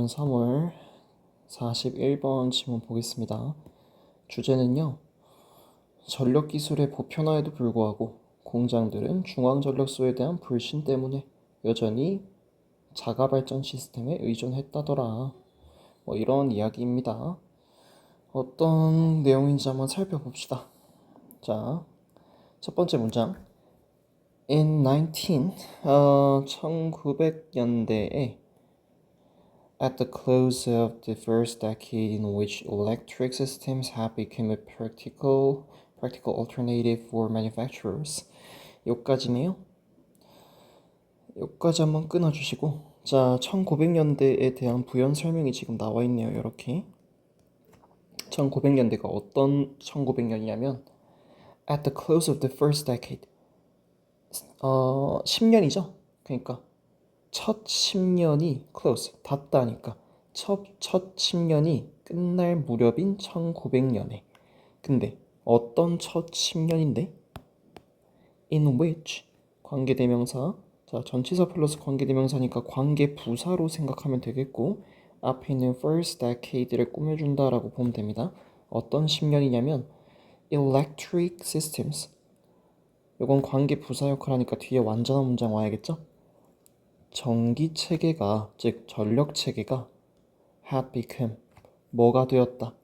3월 41번 질문 보겠습니다. 주제는요. 전력기술의 보편화에도 불구하고 공장들은 중앙전력소에 대한 불신 때문에 여전히 자가발전 시스템에 의존했다더라. 이런 이야기입니다. 어떤 내용인지 한번 살펴봅시다. 자, 첫 번째 문장. In 1900년대에 At the close of the first decade in which electric systems have become a practical alternative for manufacturers. 여기까지네요. 여기까지 한번 끊어주시고 자, 1900년대에 대한 부연 설명이 지금 나와 있네요. 이렇게 1900년대가 어떤 1900년이냐면 At the close of the first decade 10년이죠. 그러니까 첫 10년이 close, 닫다니까 첫 10년이 끝날 무렵인 1900년에 근데 어떤 첫 10년인데? In which 관계대명사 자 전치사 플러스 관계대명사니까 관계부사로 생각하면 되겠고 앞에 있는 first decade를 꾸며준다라고 보면 됩니다. 어떤 10년이냐면 electric systems 이건 관계부사 역할하니까 뒤에 완전한 문장 와야겠죠? 전기체계가 즉 전력체계가 had become 뭐가 되었다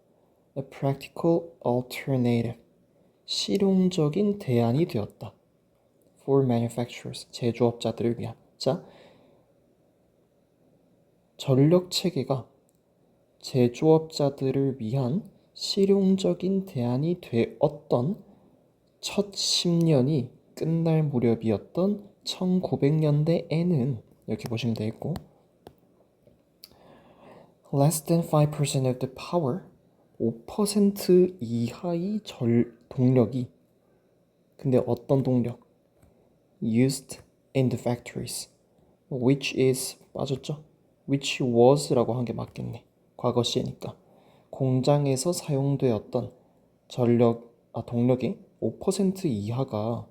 a practical alternative 실용적인 대안이 되었다 for manufacturers 제조업자들을 위한 자 전력체계가 제조업자들을 위한 실용적인 대안이 되었던 첫 10년이 끝날 무렵이었던 1900년대에는 이렇게 보시면 되겠고 less than 5% of the power 5% 이하의 동력이 근데 어떤 동력? used in the factories which is 빠졌죠? which was라고 한 게 맞겠네 과거 시제니까 공장에서 사용되었던 동력의 5% 이하가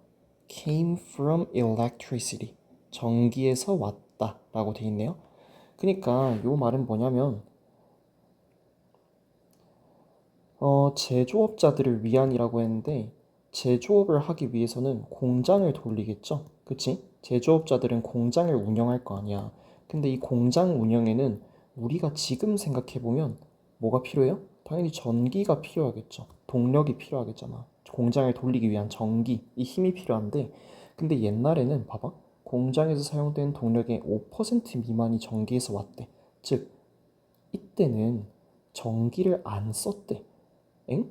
came from electricity 전기에서 왔다 라고 돼 있네요. 그러니까 요 말은 뭐냐면 제조업자들을 위한이라고 했는데 제조업을 하기 위해서는 공장을 돌리겠죠. 그치? 제조업자들은 공장을 운영할 거 아니야. 근데 이 공장 운영에는 우리가 지금 생각해보면 뭐가 필요해요? 당연히 전기가 필요하겠죠. 동력이 필요하겠잖아. 공장을 돌리기 위한 전기, 이 힘이 필요한데 근데 옛날에는 봐봐. 공장에서 사용된 동력의 5% 미만이 전기에서 왔대. 즉, 이때는 전기를 안 썼대. 엥?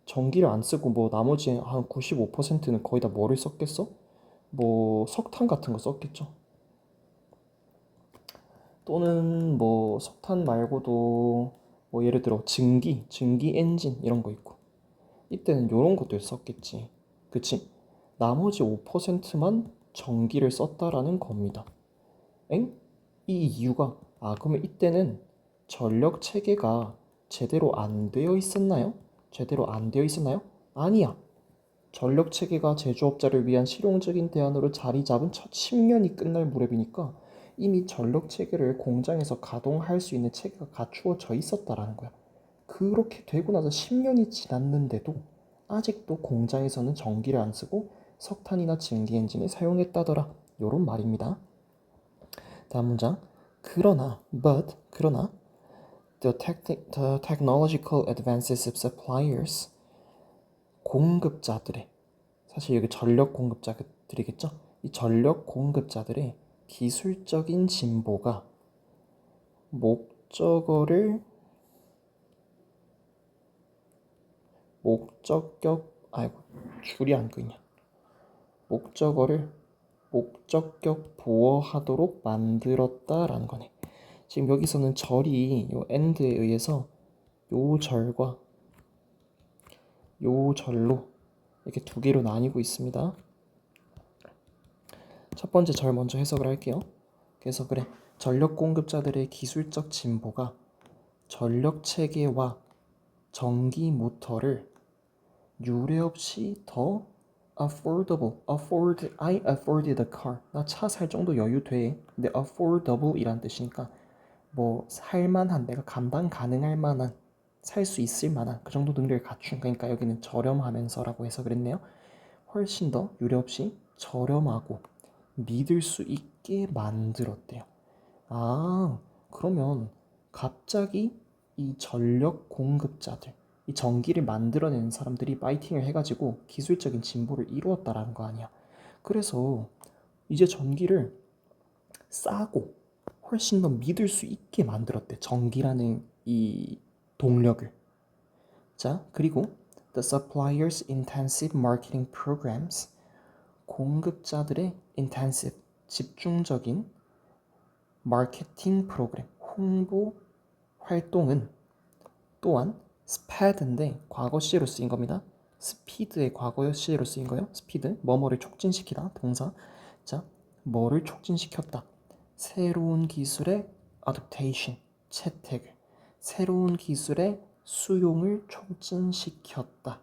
전기를 안 쓰고 뭐 나머지 한 95%는 거의 다 뭐를 썼겠어? 뭐 석탄 같은 거 썼겠죠. 또는 뭐 석탄 말고도 뭐 예를 들어 증기 엔진 이런 거 있고 이때는 이런 것들 썼겠지. 그치? 나머지 5%만 전기를 썼다라는 겁니다. 엥? 이 이유가 그러면 이때는 전력 체계가 제대로 안 되어 있었나요? 제대로 안 되어 있었나요? 아니야. 전력 체계가 제조업자를 위한 실용적인 대안으로 자리 잡은 첫 10년이 끝날 무렵이니까 이미 전력 체계를 공장에서 가동할 수 있는 체계가 갖추어져 있었다라는 거야. 그렇게 되고 나서 10년이 지났는데도 아직도 공장에서는 전기를 안 쓰고 석탄이나 증기 엔진을 사용했다더라. 요런 말입니다. 다음 문장. 그러나 the technological advances of suppliers 공급자들의 사실 여기 전력 공급자들이겠죠? 이 전력 공급자들의 기술적인 진보가 목적어를 줄이 안 끄냐 목적격 보어하도록 만들었다라는 거네. 지금 여기서는 절이 요 and에 의해서 요 절과 요 절로 이렇게 두 개로 나뉘고 있습니다. 첫 번째 절 먼저 해석을 할게요. 그래서 그래 전력 공급자들의 기술적 진보가 전력 체계와 전기 모터를 유례없이 더 I afforded a car. 나 차 살 정도 여유 돼. 근데 affordable 이란 뜻이니까 뭐 살만한, 내가 감당 가능할 만한, 살 수 있을 만한 그 정도 능력을 갖춘, 그러니까 여기는 저렴하면서라고 해서 그랬네요. 훨씬 더 유례없이 저렴하고 믿을 수 있게 만들었대요. 아, 그러면 갑자기 이 전력 공급자들, 이 전기를 만들어내는 사람들이 파이팅을 해가지고 기술적인 진보를 이루었다라는 거 아니야. 그래서 이제 전기를 싸고 훨씬 더 믿을 수 있게 만들었대. 전기라는 이 동력을. 자, 그리고 The suppliers' intensive marketing programs, 공급자들의 intensive, 집중적인 마케팅 프로그램, 홍보 활동은 또한 스패드인데 과거 시제로 쓰인 겁니다. 스피드의 과거 시제로 쓰인 거예요. 스피드, 뭐뭐를 촉진시키다, 동사. 자, 뭐를 촉진시켰다. 새로운 기술의 adaptation, 채택을, 새로운 기술의 수용을 촉진시켰다.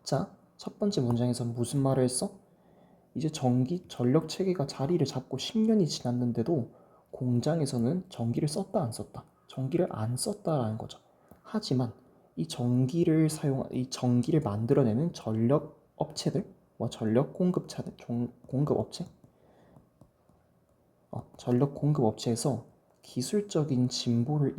자, 첫 번째 문장에서 무슨 말을 했어? 이제 전력 체계가 자리를 잡고 10년이 지났는데도 공장에서는 전기를 썼다 안 썼다? 전기를 안 썼다라는 거죠. 하지만 이 전기를 만들어내는 전력 업체들, 뭐 전력 공급차들, 공급 업체, 전력 공급 업체에서 기술적인 진보를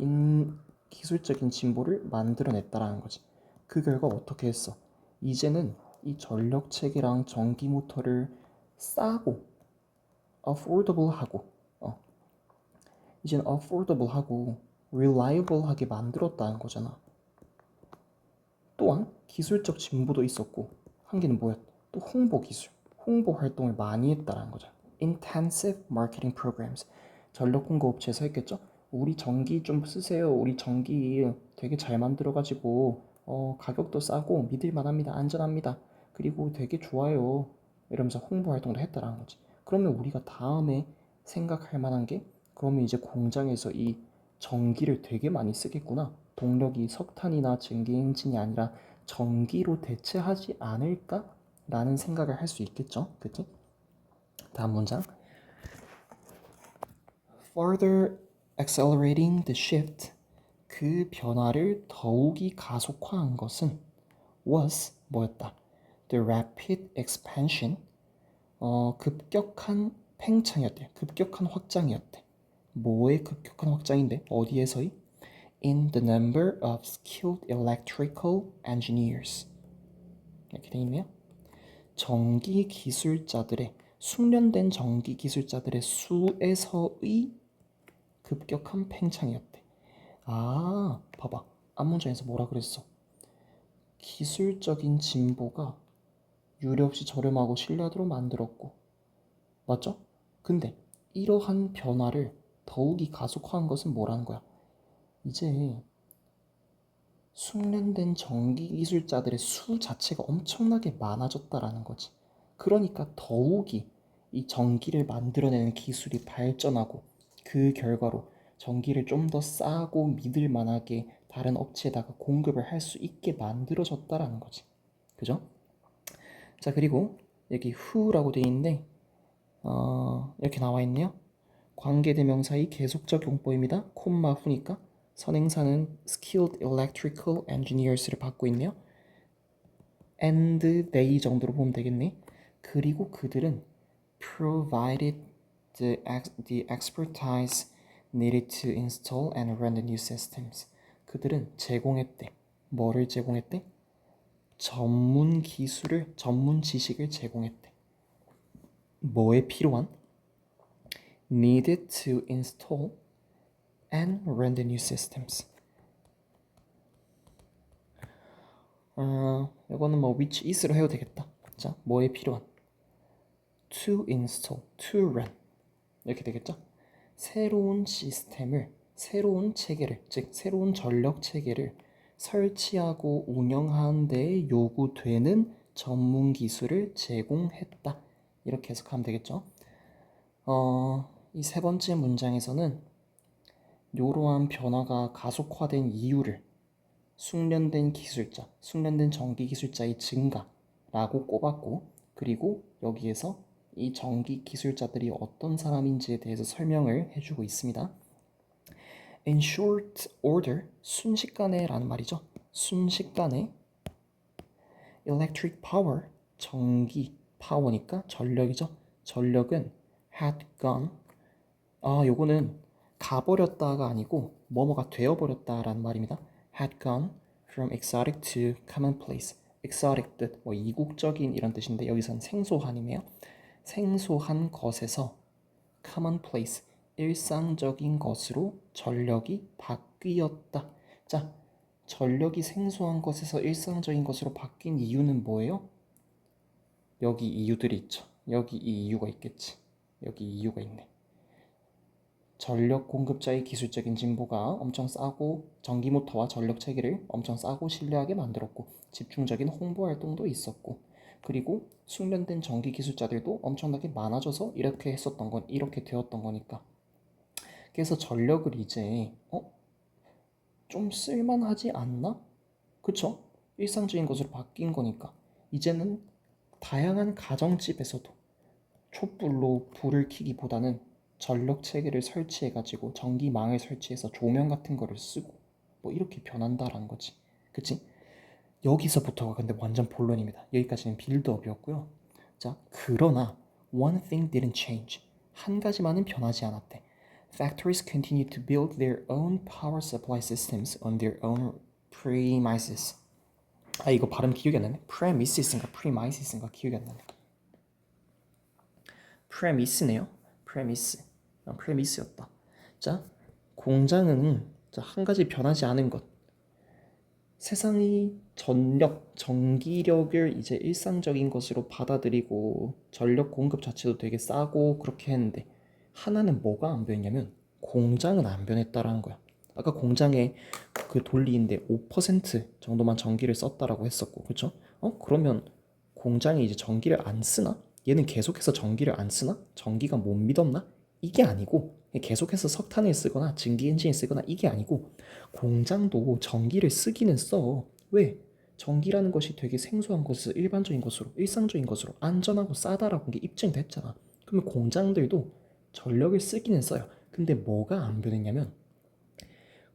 만들어냈다라는 거지. 그 결과 어떻게 했어? 이제는 이 전력 체계랑 전기 모터를 싸고 affordable하고 이제는 affordable하고 reliable하게 만들었다는 거잖아. 또한 기술적 진보도 있었고 한 개는 뭐야? 또 홍보 기술, 홍보 활동을 많이 했다는 거죠. Intensive marketing programs. 전력 공급 업체에서 했겠죠? 우리 전기 좀 쓰세요. 우리 전기 되게 잘 만들어가지고 가격도 싸고 믿을만합니다. 안전합니다. 그리고 되게 좋아요. 이러면서 홍보 활동도 했다라는 거지. 그러면 우리가 다음에 생각할 만한 게 그러면 이제 공장에서 이 전기를 되게 많이 쓰겠구나. 동력이 석탄이나 전기 엔진이 아니라 전기로 대체하지 않을까라는 생각을 할 수 있겠죠. 그치? 다음 문장. Further accelerating the shift. 그 변화를 더욱이 가속화한 것은 was 뭐였다? The rapid expansion. 급격한 팽창이었대. 급격한 확장이었대. 뭐의 급격한 확장인데? 어디에서의? In the number of skilled electrical engineers. 이렇게 돼 있네요. 전기 기술자들의 숙련된 전기 기술자들의 수에서의 급격한 팽창이었대. 아, 봐봐. 앞문장에서 뭐라 그랬어? 기술적인 진보가 유례없이 저렴하고 신뢰하도록 만들었고, 맞죠? 근데 이러한 변화를 더욱이 가속화한 것은 뭐라는 거야? 이제 숙련된 전기 기술자들의 수 자체가 엄청나게 많아졌다라는 거지. 그러니까 더욱이 이 전기를 만들어내는 기술이 발전하고 그 결과로 전기를 좀 더 싸고 믿을 만하게 다른 업체에다가 공급을 할 수 있게 만들어졌다라는 거지. 그죠? 자, 그리고 여기 who라고 돼 있는데 이렇게 나와 있네요. 관계대명사의 계속적 용법입니다. 콤마 후니까 선행사는 skilled electrical engineers를 받고 있네요. and they 정도로 보면 되겠네. 그리고 그들은 provided the expertise needed to install and run the new systems. 그들은 제공했대. 뭐를 제공했대? 전문 기술을, 전문 지식을 제공했대. 뭐에 필요한? Needed to install and run the new systems. 이거는 뭐 which is로 해도 되겠다. 자, 뭐에 필요한? To install, to run 이렇게 되겠죠? 새로운 시스템을, 새로운 체계를, 즉 새로운 전력 체계를 설치하고 운영하는 데 요구되는 전문 기술을 제공했다. 이렇게 해석하면 되겠죠? 이 세 번째 문장에서는 이러한 변화가 가속화된 이유를 숙련된 기술자, 숙련된 전기 기술자의 증가라고 꼽았고, 그리고 여기에서 이 전기 기술자들이 어떤 사람인지에 대해서 설명을 해주고 있습니다. In short order, 순식간에 라는 말이죠. 순식간에 electric power, 전기, 파워니까 전력이죠. 전력은 had gone, 요거는 가버렸다가 아니고 뭐뭐가 되어버렸다라는 말입니다. had gone from exotic to commonplace. exotic 뜻, 뭐 이국적인 이런 뜻인데 여기선 생소한이네요. 생소한 것에서 commonplace, 일상적인 것으로 전력이 바뀌었다. 자, 전력이 생소한 것에서 일상적인 것으로 바뀐 이유는 뭐예요? 여기 이유들이 있죠. 여기 이 이유가 있겠지. 여기 이유가 있네. 전력 공급자의 기술적인 진보가 엄청 싸고 전기모터와 전력 체계를 엄청 싸고 신뢰하게 만들었고 집중적인 홍보 활동도 있었고 그리고 숙련된 전기 기술자들도 엄청나게 많아져서 이렇게 했었던 건 이렇게 되었던 거니까 그래서 전력을 이제 좀 쓸만하지 않나? 그쵸? 일상적인 것으로 바뀐 거니까 이제는 다양한 가정집에서도 촛불로 불을 켜기보다는 전력 체계를 설치해가지고 전기망을 설치해서 조명 같은 거를 쓰고 뭐 이렇게 변한다라는 거지. 그치? 여기서부터가 근데 완전 본론입니다. 여기까지는 빌드업이었고요. 자, 그러나 one thing didn't change. 한 가지만은 변하지 않았대. Factories continued to build their own power supply systems on their own premises. 이거 발음 기억이 안 나네. premises인가 premises인가 기억이 안 나네. premisse네요. premise. premisse였다. 자, 공장은 한 가지 변하지 않은 것. 세상이 전기력을 이제 일상적인 것으로 받아들이고 전력 공급 자체도 되게 싸고 그렇게 했는데 하나는 뭐가 안 변했냐면 공장은 안 변했다라는 거야. 아까 공장에 그 돌리인데 5% 정도만 전기를 썼다라고 했었고, 그렇죠? 그러면 공장이 이제 전기를 안 쓰나? 얘는 계속해서 전기를 안 쓰나? 전기가 못 믿었나? 이게 아니고 계속해서 석탄을 쓰거나 증기 엔진을 쓰거나 이게 아니고 공장도 전기를 쓰기는 써. 왜? 전기라는 것이 되게 생소한 것에서 일반적인 것으로 일상적인 것으로 안전하고 싸다라고 게 입증됐잖아. 그러면 공장들도 전력을 쓰기는 써요. 근데 뭐가 안 변했냐면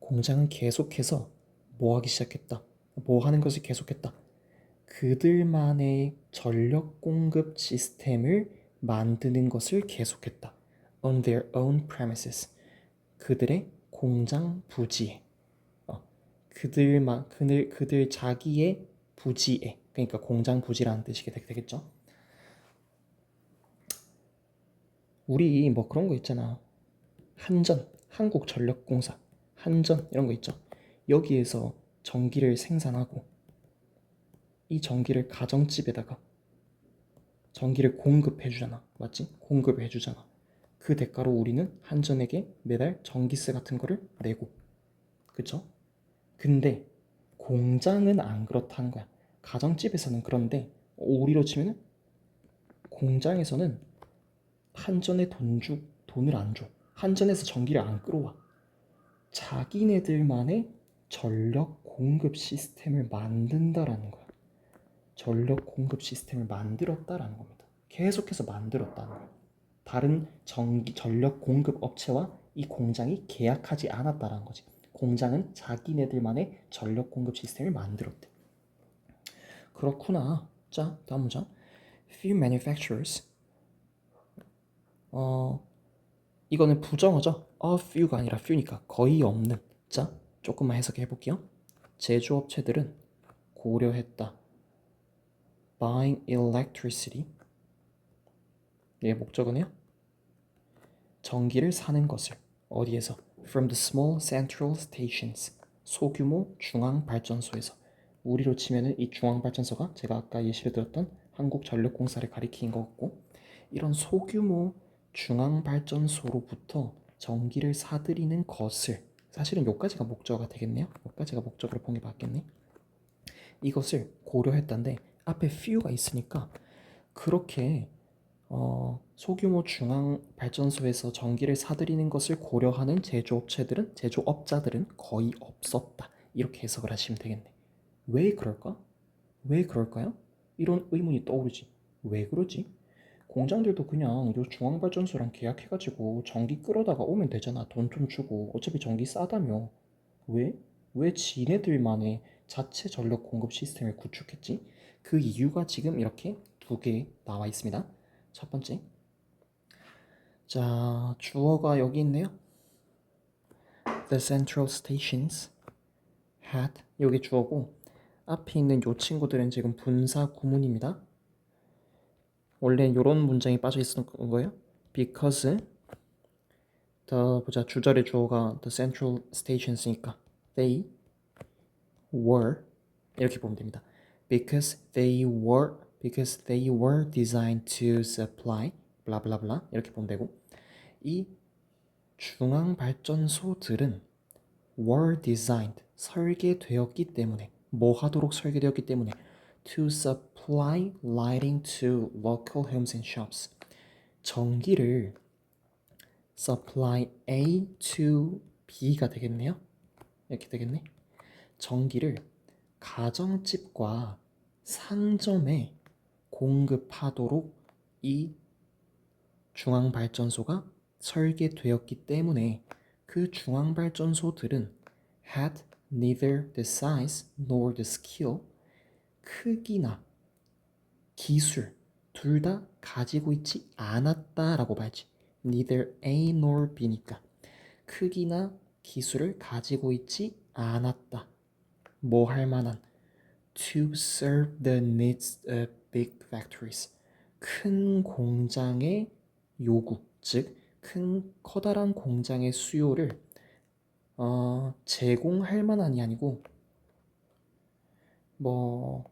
공장은 계속해서 뭐 하기 시작했다. 뭐 하는 것을 계속했다. 그들만의 전력 공급 시스템을 만드는 것을 계속했다. On their own premises. 그들의 공장 부지에. 그들 자기의 부지에. 그러니까 공장 부지라는 뜻이 되겠죠. 우리 뭐 그런 거 있잖아. 한전, 한국전력공사, 한전 이런 거 있죠. 여기에서 전기를 생산하고 이 전기를 가정집에다가 전기를 공급해주잖아. 맞지? 공급을 해주잖아. 그 대가로 우리는 한전에게 매달 전기세 같은 거를 내고 그쵸? 근데 공장은 안 그렇다는 거야. 가정집에서는 그런데 우리로 치면은 공장에서는 한전에 돈을 안 줘. 한전에서 전기를 안 끌어와. 자기네들만의 전력 공급 시스템을 만든다라는 거야. 전력 공급 시스템을 만들었다라는 겁니다. 계속해서 만들었다는 거야. 다른 전력 공급 업체와 이 공장이 계약하지 않았다라는 거지. 공장은 자기네들만의 전력 공급 시스템을 만들었대. 그렇구나. 자, 다음 문장. Few manufacturers. 이거는 부정어죠. A few가 아니라 few니까 거의 없는. 자, 조금만 해석해 볼게요. 제조업체들은 고려했다. Buying electricity. 얘 목적은요? 전기를 사는 것을. 어디에서? From the small central stations. 소규모 중앙 발전소에서. 우리로 치면은 이 중앙 발전소가 제가 아까 예시를 들었던 한국전력공사를 가리키는 것 같고 이런 소규모 중앙 발전소로부터 전기를 사들이는 것을 사실은 요까지가 목적어가 되겠네요. 요까지가 목적으로 본 게 맞겠네. 이것을 고려했다는데 앞에 few가 있으니까 그렇게 소규모 중앙 발전소에서 전기를 사들이는 것을 고려하는 제조업자들은 거의 없었다. 이렇게 해석을 하시면 되겠네. 왜 그럴까? 왜 그럴까요? 이런 의문이 떠오르지. 왜 그러지? 공장들도 그냥 요 중앙발전소랑 계약해가지고 전기 끌어다가 오면 되잖아. 돈 좀 주고. 어차피 전기 싸다며. 왜? 왜 지네들만의 자체 전력 공급 시스템을 구축했지? 그 이유가 지금 이렇게 두 개 나와 있습니다. 첫 번째. 자, 주어가 여기 있네요. The central stations had, 여기 주어고 앞에 있는 요 친구들은 지금 분사 구문입니다. 원래 이런 문장이 빠져 있었던 거예요. Because 보자, 주절의 주어가 the central stations니까 they were, 이렇게 보면 됩니다. because they were designed to supply blah blah blah, 이렇게 보면 되고, 이 중앙 발전소들은 were designed, 설계되었기 때문에, 뭐 하도록 설계되었기 때문에, to supply lighting to local homes and shops, 전기를 supply A to B가 되겠네요. 이렇게 되겠네. 전기를 가정집과 상점에 공급하도록 이 중앙발전소가 설계되었기 때문에 그 중앙발전소들은 had neither the size nor the skill, 크기나 기술 둘 다 가지고 있지 않았다라고 봐야지. neither A nor B니까 크기나 기술을 가지고 있지 않았다. 뭐 할 만한 to serve the needs of big factories, 큰 공장의 요구, 즉 큰 커다란 공장의 수요를 제공할 만한이 아니고 뭐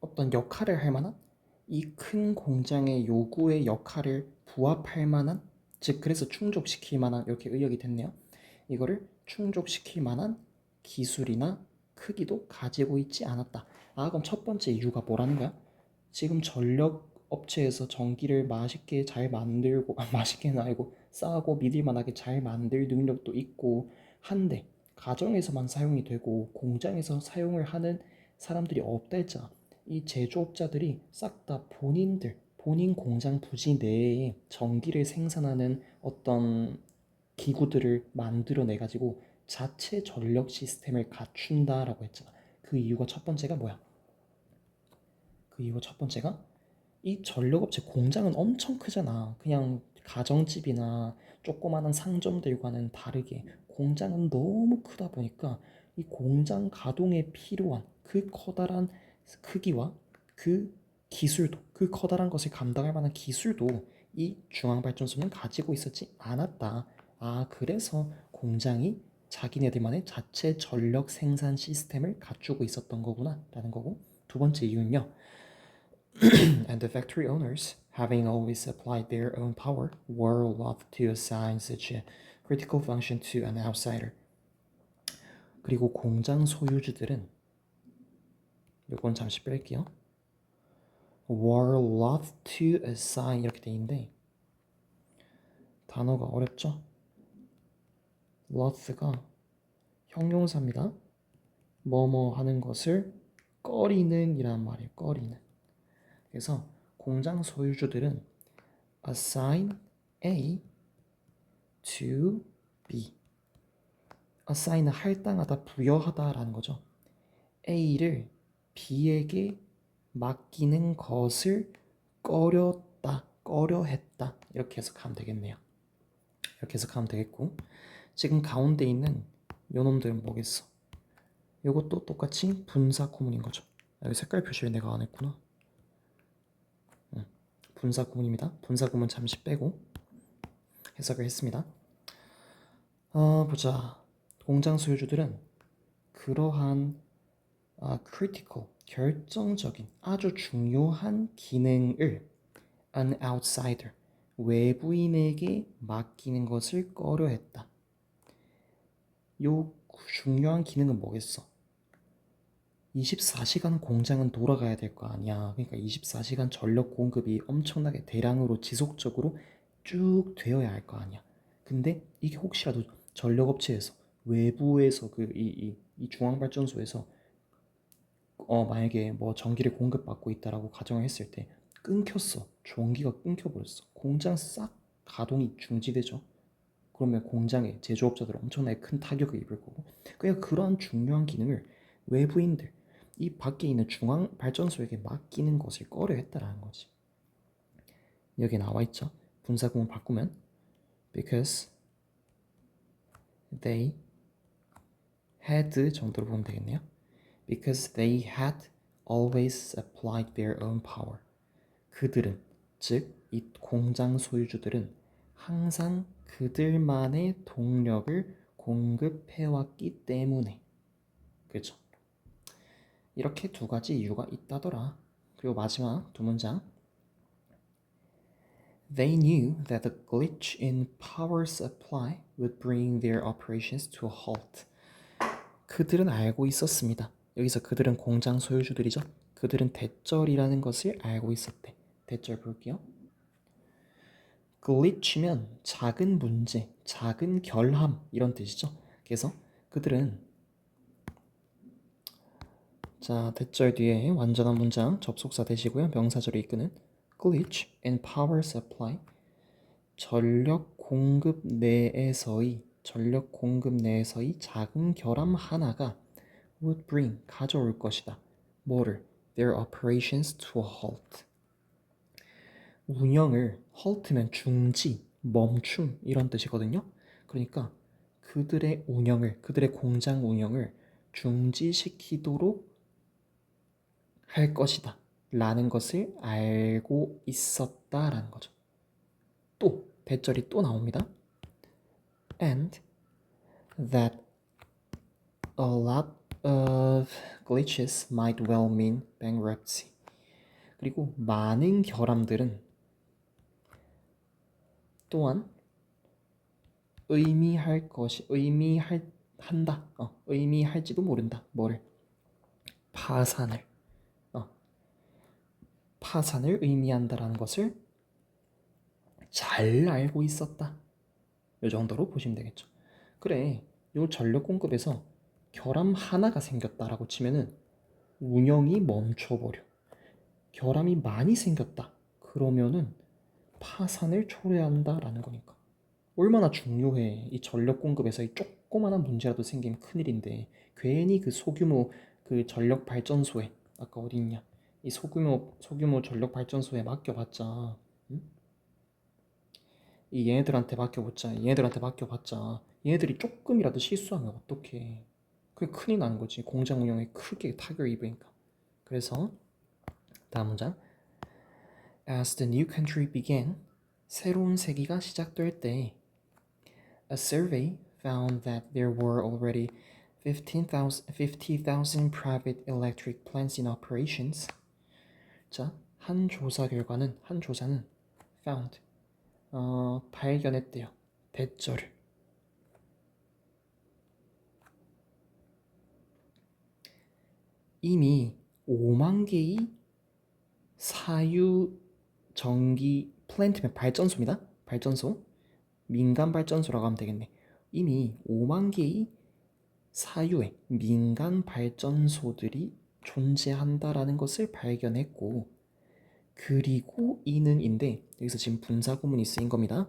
어떤 역할을 할 만한, 이 큰 공장의 요구의 역할을 부합할 만한, 즉 그래서 충족시킬 만한, 이렇게 의역이 됐네요. 이거를 충족시킬 만한 기술이나 크기도 가지고 있지 않았다. 아, 그럼 첫 번째 이유가 뭐라는 거야? 지금 전력 업체에서 전기를 맛있게 잘 만들고, 맛있게는 아니고 싸고 믿을만하게 잘 만들 능력도 있고 한데 가정에서만 사용이 되고 공장에서 사용을 하는 사람들이 없다 했잖아. 이 제조업자들이 싹 다 본인 공장 부지 내에 전기를 생산하는 어떤 기구들을 만들어내 가지고 자체 전력 시스템을 갖춘다라고 했잖아. 그 이유가 첫 번째가 뭐야? 그 이유가 첫 번째가 이 전력업체 공장은 엄청 크잖아. 그냥 가정집이나 조그마한 상점들과는 다르게 공장은 너무 크다 보니까 이 공장 가동에 필요한 그 커다란 크기와 그 기술도, 그 커다란 것을 감당할 만한 기술도 이 중앙발전소는 가지고 있었지 않았다. 아, 그래서 공장이 자기네들만의 자체 전력 생산 시스템을 갖추고 있었던 거구나 라는 거고, 두 번째 이유는요. And the factory owners, having always supplied their own power, were loath to assign such a critical function to an outsider. 그리고 공장 소유주들은, 이건 잠시 뺄게요. were loath to assign 이렇게 돼 있는데 단어가 어렵죠? loath가 형용사입니다. 뭐뭐 하는 것을 꺼리는 이란 말이에요. 꺼리는. 그래서 공장 소유주들은 assign A to B, assign은 할당하다, 부여하다라는 거죠. A를 B에게 맡기는 것을 꺼렸다, 꺼려했다, 이렇게 해석하면 되겠네요. 이렇게 해석하면 되겠고, 지금 가운데 있는 요놈들은 뭐겠어? 요것도 똑같이 분사 구문인 거죠. 여기 색깔 표시를 내가 안 했구나. 분사 구문입니다. 분사 구문 잠시 빼고 해석을 했습니다. 보자. 공장 소유주들은 그러한 critical, 결정적인, 아주 중요한 기능을 an outsider, 외부인에게 맡기는 것을 꺼려했다. 요 중요한 기능은 뭐겠어? 24시간 공장은 돌아가야 될 거 아니야. 그러니까 24시간 전력 공급이 엄청나게 대량으로 지속적으로 쭉 되어야 할 거 아니야. 근데 이게 혹시라도 전력업체에서 외부에서 이 중앙발전소에서 만약에 뭐 전기를 공급받고 있다라고 가정을 했을 때 끊겼어. 전기가 끊겨버렸어. 공장 싹 가동이 중지되죠. 그러면 공장의 제조업자들은 엄청나게 큰 타격을 입을 거고, 그러니까 그러한 중요한 기능을 외부인들, 이 밖에 있는 중앙 발전소에게 맡기는 것을 꺼려했다라는 거지. 여기 나와 있죠. 분사구문 바꾸면 because they had 정도로 보면 되겠네요. Because they had always applied their own power. 그들은, 즉 이 공장 소유주들은 항상 그들만의 동력을 공급해왔기 때문에. 그렇죠. 이렇게 두 가지 이유가 있다더라. 그리고 마지막 두 문장. They knew that the glitch in power supply would bring their operations to a halt. 그들은 알고 있었습니다. 여기서 그들은 공장 소유주들이죠. 그들은 대절이라는 것을 알고 있었대. 대절 볼게요. glitch면 작은 문제, 작은 결함 이런 뜻이죠. 그래서 그들은, 자, 대절 뒤에 완전한 문장 접속사 대시고요. 명사절을 이끄는 glitch in power supply, 전력 공급 내에서의 작은 결함 하나가 would bring, 가져올 것이다. 뭐를? Their operations to a halt. 운영을, halt면 중지, 멈춤 이런 뜻이거든요. 그러니까 그들의 운영을, 그들의 공장 운영을 중지시키도록 할 것이다 라는 것을 알고 있었다라는 거죠. 또 대절이 또 나옵니다. And that a lot of glitches might well mean bankruptcy. 그리고 많은 결함들은 또한 의미할지도 모른다. 뭐를? 파산을 의미한다라는 것을 잘 알고 있었다. 이 정도로 보시면 되겠죠. 그래, 요 전력 공급에서 결함 하나가 생겼다라고 치면은 운영이 멈춰버려. 결함이 많이 생겼다. 그러면은 파산을 초래한다라는 거니까. 얼마나 중요해. 이 전력 공급에서 이 조그마한 문제라도 생기면 큰일인데, 괜히 그 소규모 그 전력 발전소에, 아까 어디 있냐, 이 소규모 전력 발전소에 맡겨봤자, 응? 얘네들한테 맡겨봤자 얘네들이 조금이라도 실수하면 어떡해. 그게 큰일 나는 거지. 공장 운영에 크게 타격을 입으니까. 그래서 다음 문장. As the new country began, 새로운 세기가 시작될 때 A survey found that there were already 50,000 private electric plants in operations. 자, 한 조사는 found, 발견했대요. 대절을. 이미 5만 개의 사유 전기 플랜트면 발전소입니다. 발전소. 민간 발전소라고 하면 되겠네. 이미 5만 개의 사유의 민간 발전소들이 존재한다라는 것을 발견했고, 그리고 이는인데 여기서 지금 분사 구문이 쓰인 겁니다.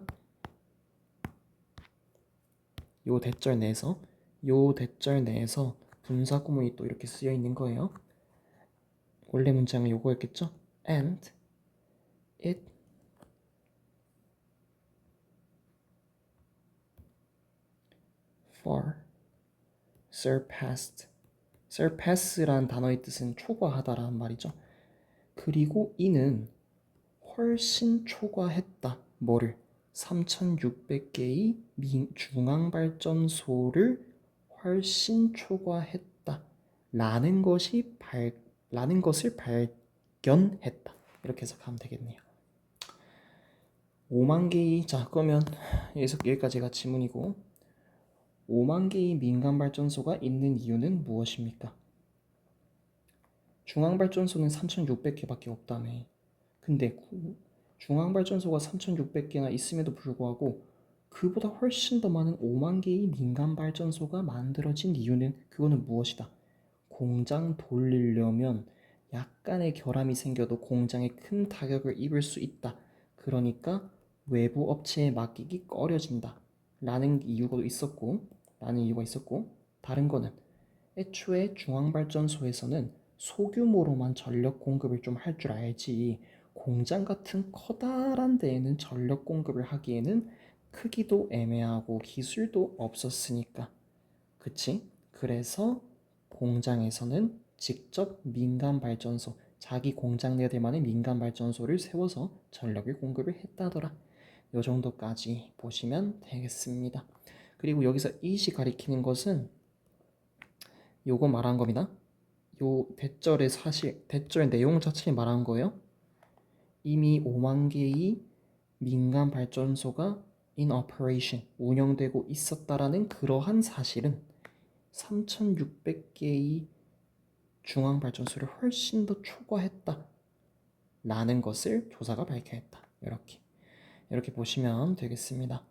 요 대절 내에서 분사 구문이 또 이렇게 쓰여 있는 거예요. 원래 문장은 요거였겠죠? And it far surpass란 단어의 뜻은 초과하다라는 말이죠. 그리고 이는 훨씬 초과했다. 뭐를? 3,600개의 중앙발전소를 훨씬 초과했다. 라는 것을 발견했다. 이렇게 해석하면 되겠네요. 5만 개의, 자, 그러면 여기까지가 지문이고, 5만 개의 민간 발전소가 있는 이유는 무엇입니까? 중앙발전소는 3,600개밖에 없다며. 근데 중앙발전소가 3,600개나 있음에도 불구하고 그보다 훨씬 더 많은 5만 개의 민간 발전소가 만들어진 이유는, 그거는 무엇이다? 공장 돌리려면 약간의 결함이 생겨도 공장에 큰 타격을 입을 수 있다. 그러니까 외부 업체에 맡기기 꺼려진다. 라는 이유가 있었고, 다른 거는 애초에 중앙발전소에서는 소규모로만 전력 공급을 좀 할 줄 알지, 공장 같은 커다란 데에는 전력 공급을 하기에는 크기도 애매하고 기술도 없었으니까. 그치? 그래서 공장에서는 직접 민간 발전소, 자기 공장 내들만의 민간 발전소를 세워서 전력을 공급을 했다더라. 요 정도까지 보시면 되겠습니다. 그리고 여기서 이시 가리키는 것은 요거 말한 겁니다. 요 대절의 사실, 대절 내용 자체를 말한 거예요. 이미 5만 개의 민간 발전소가 in operation, 운영되고 있었다라는 그러한 사실은 3,600개의 중앙 발전소를 훨씬 더 초과했다 라는 것을 조사가 밝혀냈다. 이렇게 보시면 되겠습니다.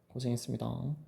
고생했습니다.